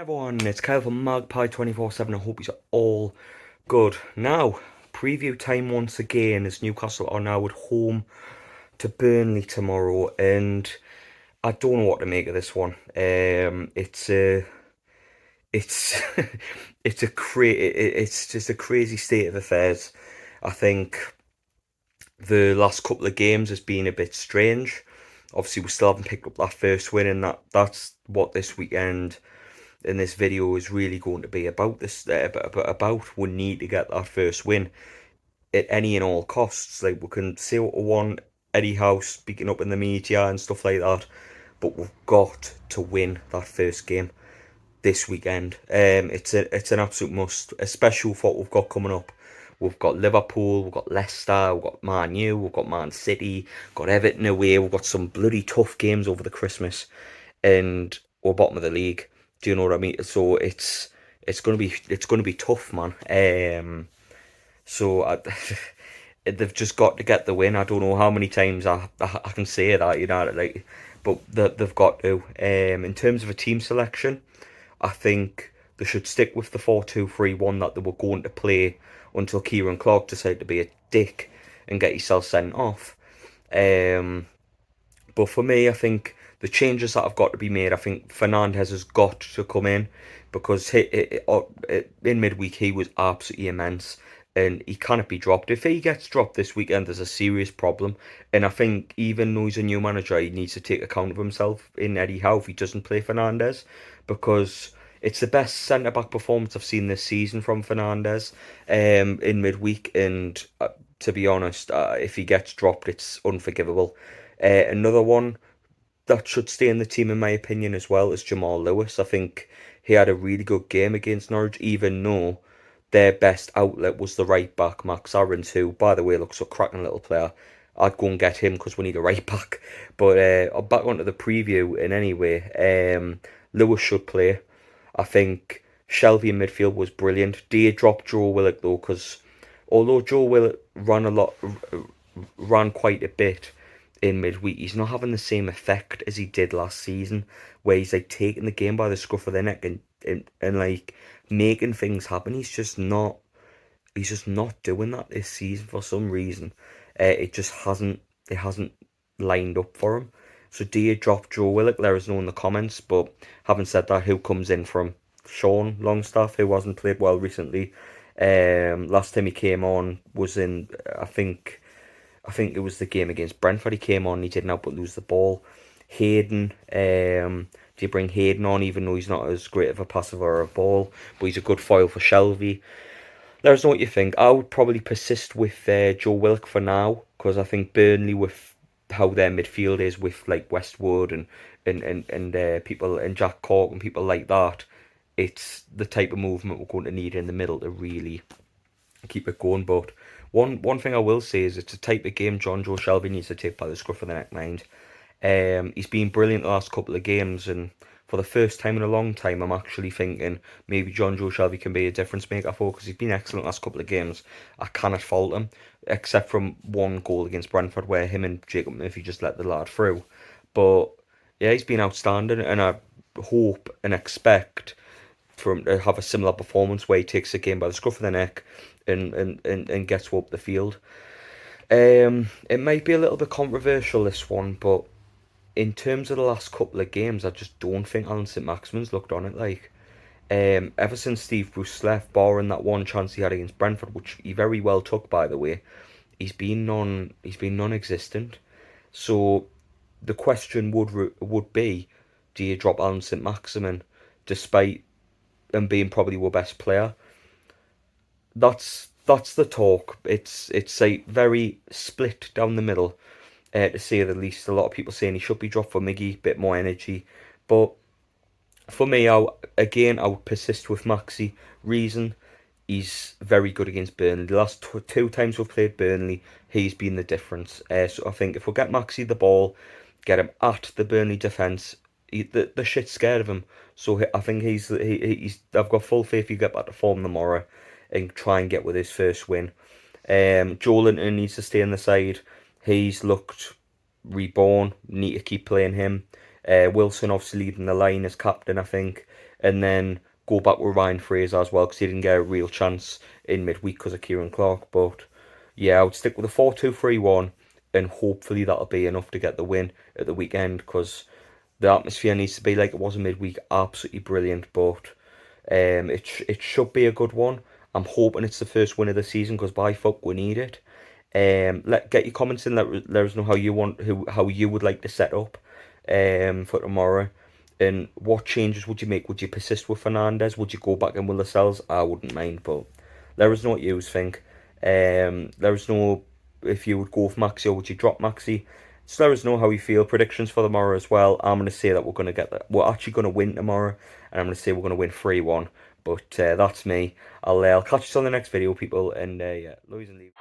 Everyone, it's Kyle from Magpie 24/7. I hope you're all good. Now, preview time once again as Newcastle are now at home to Burnley tomorrow, and I don't know what to make of this one. It's it's just a crazy state of affairs. I think the last couple of games has been a bit strange. Obviously, we still haven't picked up that first win, and that's what this weekend in this video is really going to be about. About we need to get that first win at any and all costs. Like, we can say what we want, Eddie House speaking up in the media and stuff like that, but we've got to win that first game this weekend. It's an absolute must, especially for what we've got coming up. We've got Liverpool, we've got Leicester, we've got Man U, we've got Man City, got Everton away. We've got some bloody tough games over the Christmas, and we're bottom of the league. Do you know what I mean? So it's gonna be tough, man. So they've just got to get the win. I don't know how many times I can say that, like, but they've got to. In terms of a team selection, I think they should stick with the 4-2-3-1 that they were going to play until Kieran Clark decided to be a dick and get himself sent off. Um, but for me, I think the changes that have got to be made, I think Fernandez has got to come in because in midweek he was absolutely immense and he cannot be dropped. If he gets dropped this weekend, there's a serious problem. And I think even though he's a new manager, he needs to take account of himself in Eddie Howe if he doesn't play Fernandez, because it's the best centre back performance I've seen this season from Fernandez in midweek. And to be honest, if he gets dropped, it's unforgivable. Another one that should stay in the team, in my opinion, as well, is Jamal Lewis. I think he had a really good game against Norwich, even though their best outlet was the right back, Max Aarons, who, by the way, looks a cracking little player. I'd go and get him because we need a right back. But back onto the preview in any way. Lewis should play. I think Shelvey in midfield was brilliant. Dia dropped Joe Willock though, because although Joe Willock ran quite a bit in midweek, he's not having the same effect as he did last season, where he's like taking the game by the scruff of the neck and like making things happen. He's just not doing that this season for some reason. It hasn't lined up for him. So do you drop Joe Willock? Let us know in the comments. But having said that, who comes in from Sean Longstaff, who hasn't played well recently? Last time he came on was in I think it was the game against Brentford. He came on, he didn't help but lose the ball. Hayden, do you bring Hayden on, even though he's not as great of a passer or a ball, but he's a good foil for Shelvey? Let us know what you think. I would probably persist with Joe Willock for now, because I think Burnley, with how their midfield is, with like Westwood and people and Jack Cork and people like that, it's the type of movement we're going to need in the middle to really keep it going. But one thing I will say is it's a type of game John Joe Shelby needs to take by the scruff of the neck, mind. He's been brilliant the last couple of games, and for the first time in a long time, I'm actually thinking maybe John Joe Shelby can be a difference maker for, because he's been excellent the last couple of games. I cannot fault him, except from one goal against Brentford where him and Jacob Murphy just let the lad through. But yeah, he's been outstanding, and I hope and expect for him to have a similar performance where he takes the game by the scruff of the neck and gets up the field. It might be a little bit controversial, this one, but in terms of the last couple of games, I just don't think Alan St-Maximin's looked on it. Like, ever since Steve Bruce left, barring that one chance he had against Brentford, which he very well took, by the way, he's been non-existent. So the question would be, do you drop Alan St-Maximin despite him being probably your best player? That's the talk. It's like very split down the middle, to say the least. A lot of people saying he should be dropped for Miggy, bit more energy, but for me, I would persist with Maxi. Reason, he's very good against Burnley. The last two times we've played Burnley, he's been the difference. So I think if we get Maxi the ball, get him at the Burnley defence, the shit's scared of him. So I think he's. I've got full faith he'll get back to form tomorrow and try and get with his first win. Joelinton needs to stay on the side. He's looked reborn. Need to keep playing him. Wilson obviously leading the line as captain, I think. and then go back with Ryan Fraser as well because he didn't get a real chance in midweek because of Kieran Clark. But yeah, I would stick with a 4-2-3-1, and hopefully that'll be enough to get the win at the weekend because the atmosphere needs to be like it was in midweek, absolutely brilliant. But it should be a good one. I'm hoping it's the first win of the season because by fuck we need it. Get your comments in. Let us know how you want how you would like to set up for tomorrow, and what changes would you make? Would you persist with Fernandez? Would you go back in with Lascelles? I wouldn't mind, but let us know what you think. Let us know if you would go with Maxi or would you drop Maxi. Just let us know how you feel. Predictions for tomorrow as well. I'm going to say that we're going to get that. We're actually going to win tomorrow, and I'm going to say we're going to win 3-1. But that's me. I'll catch you on the next video, people. And yeah, Louise and Lee.